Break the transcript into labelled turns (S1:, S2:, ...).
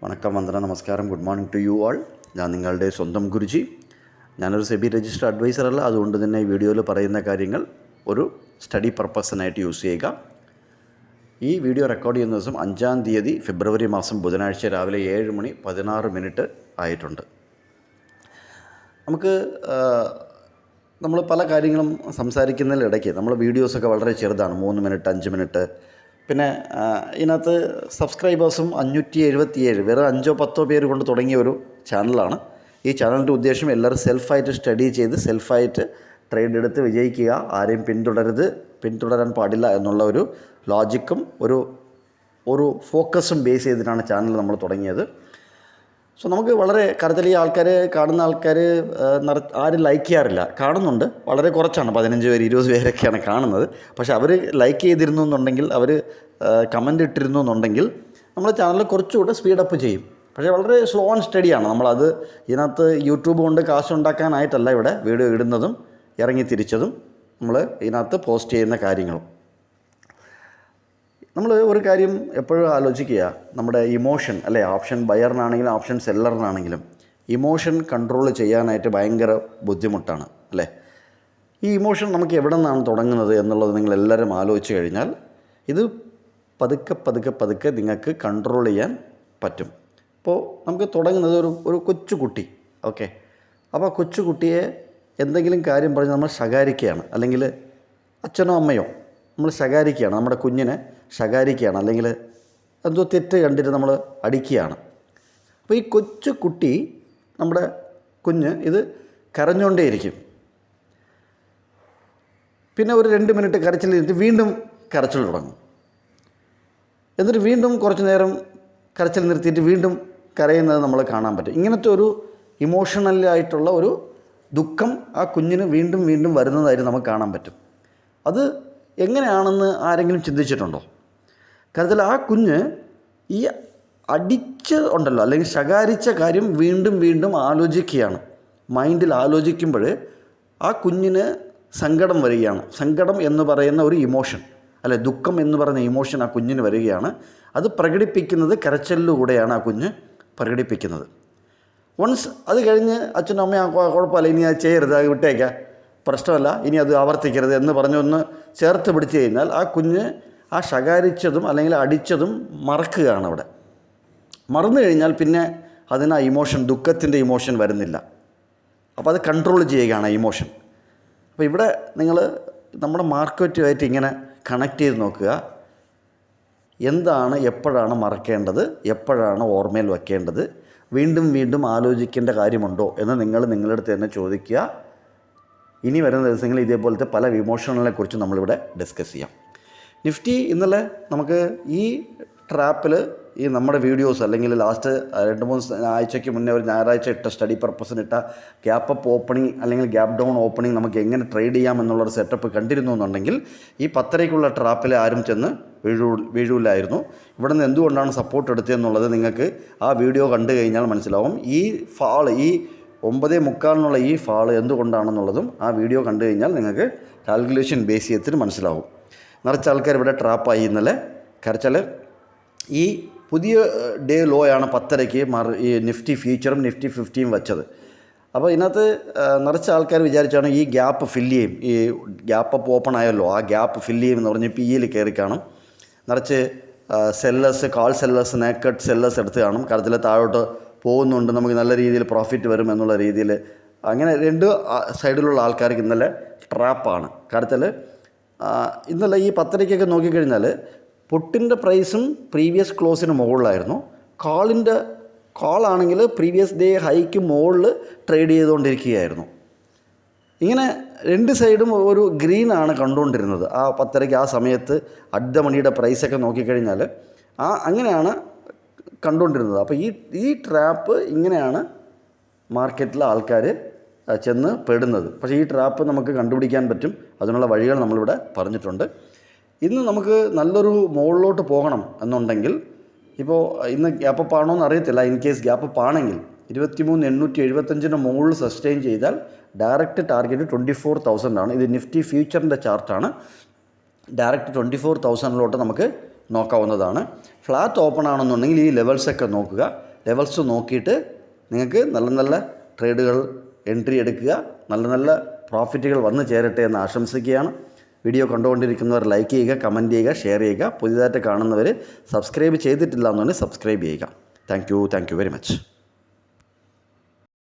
S1: വണക്കം, വന്ദന, നമസ്കാരം, good morning to you all. ഞാൻ നിങ്ങളുടെ സ്വന്തം ഗുരുജി. ഞാനൊരു സെബി രജിസ്റ്റർഡ് അഡ്വൈസർ അല്ല. അതുകൊണ്ട് തന്നെ ഈ വീഡിയോയിൽ പറയുന്ന കാര്യങ്ങൾ ഒരു സ്റ്റഡി പർപ്പസിനായിട്ട് യൂസ് ചെയ്യുക. ഈ വീഡിയോ റെക്കോർഡ് ചെയ്യുന്ന ദിവസം 5-ാം തീയതി ഫെബ്രുവരി മാസം ബുധനാഴ്ച രാവിലെ 7:16 ആയിട്ടുണ്ട്. നമ്മൾ പല കാര്യങ്ങളും സംസാരിക്കുന്നതിനിടയ്ക്ക് നമ്മൾ വീഡിയോസൊക്കെ വളരെ ചെറുതാണ്, 3 മിനിറ്റ് 5 മിനിറ്റ്. പിന്നെ ഇതിനകത്ത് സബ്സ്ക്രൈബേഴ്സും 577, വെറും 5-10 പേര് കൊണ്ട് തുടങ്ങിയ ഒരു ചാനലാണ്. ഈ ചാനലിൻ്റെ ഉദ്ദേശം എല്ലാവരും സെൽഫായിട്ട് സ്റ്റഡി ചെയ്ത് സെൽഫായിട്ട് ട്രേഡ് എടുത്ത് വിജയിക്കുക, ആരെയും പിന്തുടരാൻ പാടില്ല എന്നുള്ള ഒരു ലോജിക്കും ഒരു ഫോക്കസും ബേസ് ചെയ്തിട്ടാണ് ചാനൽ നമ്മൾ തുടങ്ങിയത്. സോ നമുക്ക് വളരെ കരുതലിയ കാണുന്ന ആൾക്കാർ ആരും ലൈക്ക് ചെയ്യാറില്ല. കാണുന്നുണ്ട്, വളരെ കുറച്ചാണ്, 15 പേര് 20 പേരൊക്കെയാണ് കാണുന്നത്. പക്ഷേ അവർ ലൈക്ക് ചെയ്തിരുന്നു എന്നുണ്ടെങ്കിൽ, അവർ കമൻ്റ് ഇട്ടിരുന്നു എന്നുണ്ടെങ്കിൽ നമ്മൾ ചാനൽ കുറച്ചുകൂടെ സ്പീഡപ്പ് ചെയ്യും. പക്ഷേ വളരെ സ്ലോ ആൻഡ് സ്റ്റഡിയാണ്. നമ്മളത് ഇതിനകത്ത് യൂട്യൂബ് കൊണ്ട് കാശുണ്ടാക്കാനായിട്ടല്ല ഇവിടെ വീഡിയോ ഇടുന്നതും ഇറങ്ങി തിരിച്ചതും നമ്മൾ ഇതിനകത്ത് പോസ്റ്റ് ചെയ്യുന്ന കാര്യങ്ങളും. നമ്മൾ ഒരു കാര്യം എപ്പോഴും ആലോചിക്കുക, നമ്മുടെ ഇമോഷൻ അല്ലേ, ഓപ്ഷൻ ബയറിനാണെങ്കിലും ഓപ്ഷൻ സെല്ലറിനാണെങ്കിലും ഇമോഷൻ കൺട്രോൾ ചെയ്യാനായിട്ട് ഭയങ്കര ബുദ്ധിമുട്ടാണ് അല്ലേ. ഈ ഇമോഷൻ നമുക്ക് എവിടെ നിന്നാണ് തുടങ്ങുന്നത് എന്നുള്ളത് നിങ്ങളെല്ലാവരും ആലോചിച്ച് കഴിഞ്ഞാൽ ഇത് പതുക്കെ നിങ്ങൾക്ക് കൺട്രോൾ ചെയ്യാൻ പറ്റും. ഇപ്പോൾ നമുക്ക് തുടങ്ങുന്നത് ഒരു കൊച്ചുകുട്ടി, ഓക്കെ. അപ്പോൾ ആ കൊച്ചുകുട്ടിയെ എന്തെങ്കിലും കാര്യം പറഞ്ഞ് നമ്മൾ ശകാരിക്കുകയാണ്, അല്ലെങ്കിൽ അച്ഛനോ അമ്മയോ നമ്മൾ ശകാരിക്കുകയാണ്, നമ്മുടെ കുഞ്ഞിനെ ശകാരിക്കുകയാണ്, അല്ലെങ്കിൽ എന്തോ തെറ്റ് കണ്ടിട്ട് നമ്മൾ അടിക്കുകയാണ്. അപ്പോൾ ഈ കൊച്ചു കുട്ടി, നമ്മുടെ കുഞ്ഞ് ഇത് കരഞ്ഞുകൊണ്ടേയിരിക്കും. പിന്നെ ഒരു 2 മിനിറ്റ് കരച്ചിൽ കഴിഞ്ഞിട്ട് വീണ്ടും കരച്ചിൽ തുടങ്ങും. എന്നിട്ട് വീണ്ടും കുറച്ച് നേരം കരച്ചിൽ നിർത്തിയിട്ട് വീണ്ടും കരയുന്നത് നമ്മൾ കാണാൻ പറ്റും. ഇങ്ങനത്തെ ഒരു ഇമോഷണലായിട്ടുള്ള ഒരു ദുഃഖം ആ കുഞ്ഞിന് വീണ്ടും വീണ്ടും വരുന്നതായിട്ട് നമുക്ക് കാണാൻ പറ്റും. അത് എങ്ങനെയാണെന്ന് ആരെങ്കിലും ചിന്തിച്ചിട്ടുണ്ടോ? കാരണം ആ കുഞ്ഞ് ഈ ഉണ്ടല്ലോ, അല്ലെങ്കിൽ ശകാരിച്ച കാര്യം വീണ്ടും വീണ്ടും ആലോചിക്കുകയാണ്. മൈൻഡിൽ ആലോചിക്കുമ്പോൾ ആ കുഞ്ഞിന് സങ്കടം വരികയാണ്. സങ്കടം എന്ന് പറയുന്ന ഒരു ഇമോഷൻ, അല്ലെ, ദുഃഖം എന്ന് പറയുന്ന ഇമോഷൻ ആ കുഞ്ഞിന് വരികയാണ്. അത് പ്രകടിപ്പിക്കുന്നത് കരച്ചിലൂടെയാണ് ആ കുഞ്ഞ് പ്രകടിപ്പിക്കുന്നത്. വൺസ് അത് കഴിഞ്ഞ് അച്ഛനും അമ്മയും കുഴപ്പമില്ല, ഇനി അത് ചെയ്യരുത്, അത് വിട്ടേക്കാം, പ്രശ്നമല്ല, ഇനി അത് ആവർത്തിക്കരുത് എന്ന് പറഞ്ഞൊന്ന് ചേർത്ത് പിടിച്ച് കഴിഞ്ഞാൽ ആ കുഞ്ഞ് ആ ശകാരിച്ചതും അല്ലെങ്കിൽ അടിച്ചതും മറക്കുകയാണ്. അവിടെ മറന്നു കഴിഞ്ഞാൽ പിന്നെ അതിന് ആ ഇമോഷൻ, ദുഃഖത്തിൻ്റെ ഇമോഷൻ വരുന്നില്ല. അപ്പോൾ അത് കൺട്രോൾ ചെയ്യുകയാണ് ഇമോഷൻ. അപ്പോൾ ഇവിടെ നിങ്ങൾ നമ്മുടെ മാർക്കറ്റുമായിട്ട് ഇങ്ങനെ കണക്ട് ചെയ്ത് നോക്കുക. എന്താണ്, എപ്പോഴാണ് മറക്കേണ്ടത്, എപ്പോഴാണ് ഓർമ്മയിൽ വയ്ക്കേണ്ടത്, വീണ്ടും വീണ്ടും ആലോചിക്കേണ്ട കാര്യമുണ്ടോ എന്ന് നിങ്ങളുടെ അടുത്ത് തന്നെ ചോദിക്കുക. ഇനി വരുന്ന ദിവസങ്ങളിൽ ഇതേപോലത്തെ പല ഇമോഷണലിനെ കുറിച്ച് നമ്മളിവിടെ ഡിസ്കസ് ചെയ്യാം. നിഫ്റ്റി ഇന്നലെ നമുക്ക് ഈ ട്രാപ്പിൽ ഈ നമ്മുടെ വീഡിയോസ്, അല്ലെങ്കിൽ ലാസ്റ്റ് 2-3 ആഴ്ചയ്ക്ക് മുന്നേ ഒരു ഞായറാഴ്ച ഇട്ട സ്റ്റഡി പർപ്പസിനിട്ട ഗ്യാപ്പ് അപ്പ് ഓപ്പണിംഗ് അല്ലെങ്കിൽ ഗ്യാപ്പ് ഡൗൺ ഓപ്പണിംഗ് നമുക്ക് എങ്ങനെ ട്രേഡ് ചെയ്യാം എന്നുള്ളൊരു സെറ്റപ്പ് കണ്ടിരുന്നു എന്നുണ്ടെങ്കിൽ ഈ 10:30 ട്രാപ്പിൽ ആരും ചെന്ന് വീഴൂലായിരുന്നു. ഇവിടെ നിന്ന് എന്തുകൊണ്ടാണ് സപ്പോർട്ട് എടുത്തതെന്നുള്ളത് നിങ്ങൾക്ക് ആ വീഡിയോ കണ്ടു കഴിഞ്ഞാൽ മനസ്സിലാവും. ഈ ഫാൾ, ഈ 9:45 ഈ ഫാൾ എന്തുകൊണ്ടാണെന്നുള്ളതും ആ വീഡിയോ കണ്ടു കഴിഞ്ഞാൽ നിങ്ങൾക്ക് കാൽക്കുലേഷൻ ബേസ് ചെയ്തിട്ട് മനസ്സിലാവും. നിറച്ച ആൾക്കാർ ഇവിടെ ട്രാപ്പായി ഇന്നലെ. കരച്ചാൽ ഈ പുതിയ ഡേ ലോ ആണ് 10:30 ഈ നിഫ്റ്റി ഫ്യൂച്ചറും നിഫ്റ്റി 50 വെച്ചത്. അപ്പോൾ ഇതിനകത്ത് നിറച്ച ആൾക്കാർ വിചാരിച്ചാണ് ഈ ഗ്യാപ്പ് ഫില്ല് ചെയ്യും, ഈ ഗ്യാപ്പ് അപ്പ് ഓപ്പൺ ആയല്ലോ, ആ ഗ്യാപ്പ് ഫില്ല് ചെയ്യും എന്ന് പറഞ്ഞ് PEയിൽ കയറി കാണും. നിറച്ച് സെല്ലേഴ്സ്, കാൾ സെല്ലേഴ്സ്, നേക്കഡ് സെല്ലേഴ്സ് എടുത്ത് കാണും. കരത്തിൽ താഴോട്ട് പോകുന്നുണ്ട്, നമുക്ക് നല്ല രീതിയിൽ പ്രോഫിറ്റ് വരും എന്നുള്ള രീതിയിൽ. അങ്ങനെ 2 സൈഡിലുള്ള ആൾക്കാർക്ക് ഇന്നലെ ട്രാപ്പാണ്. കാര്യത്തിൽ ഇന്നലെ ഈ 10:30 നോക്കിക്കഴിഞ്ഞാൽ പുട്ടിൻ്റെ പ്രൈസും പ്രീവിയസ് ക്ലോസിന് മുകളിലായിരുന്നു. കോളാണെങ്കിൽ പ്രീവിയസ് ഡേ ഹൈക്ക് മുകളിൽ ട്രേഡ് ചെയ്തുകൊണ്ടിരിക്കുകയായിരുന്നു. ഇങ്ങനെ 2 സൈഡും ഒരു ഗ്രീനാണ് കണ്ടുകൊണ്ടിരുന്നത് ആ 10:30 ആ സമയത്ത്. അഡ്ഡ മണിയുടെ പ്രൈസൊക്കെ നോക്കിക്കഴിഞ്ഞാൽ അങ്ങനെയാണ് കണ്ടുകൊണ്ടിരുന്നത്. അപ്പോൾ ഈ ട്രാപ്പ് ഇങ്ങനെയാണ് മാർക്കറ്റിലെ ആൾക്കാർ ചെന്ന് പെടുന്നത്. പക്ഷേ ഈ ട്രാപ്പ് നമുക്ക് കണ്ടുപിടിക്കാൻ പറ്റും, അതിനുള്ള വഴികൾ നമ്മളിവിടെ പറഞ്ഞിട്ടുണ്ട്. ഇന്ന് നമുക്ക് നല്ലൊരു മുകളിലോട്ട് പോകണം എന്നുണ്ടെങ്കിൽ, ഇപ്പോൾ ഇന്ന് ഗ്യാപ്പ് അപ്പ് ആണോ എന്ന് അറിയത്തില്ല, ഇൻ കേസ് ഗ്യാപ്പ് അപ്പ് ആണെങ്കിൽ 23,875 മുകളിൽ സസ്റ്റെയിൻ ചെയ്താൽ ഡയറക്റ്റ് ടാർഗറ്റ് 24,000 ആണ്. ഇത് നിഫ്റ്റി ഫ്യൂച്ചറിൻ്റെ ചാർട്ടാണ്. ഡയറക്റ്റ് 24,000 നമുക്ക് നോക്കാവുന്നതാണ്. ഫ്ലാറ്റ് ഓപ്പൺ ആണെന്നുണ്ടെങ്കിൽ ഈ ലെവൽസൊക്കെ നോക്കുക. ലെവൽസ് നോക്കിയിട്ട് നിങ്ങൾക്ക് നല്ല നല്ല ട്രേഡുകൾ എൻട്രി എടുക്കുക, നല്ല നല്ല പ്രോഫിറ്റുകൾ വന്നു ചേരട്ടെ എന്ന് ആശംസിക്കുകയാണ്. വീഡിയോ കണ്ടുകൊണ്ടിരിക്കുന്നവർ ലൈക്ക് ചെയ്യുക, കമൻറ്റ് ചെയ്യുക, ഷെയർ ചെയ്യുക. പുതിയതായിട്ട് കാണുന്നവർ സബ്സ്ക്രൈബ് ചെയ്തിട്ടില്ല എന്നുണ്ടെങ്കിൽ സബ്സ്ക്രൈബ് ചെയ്യുക. Thank you very much.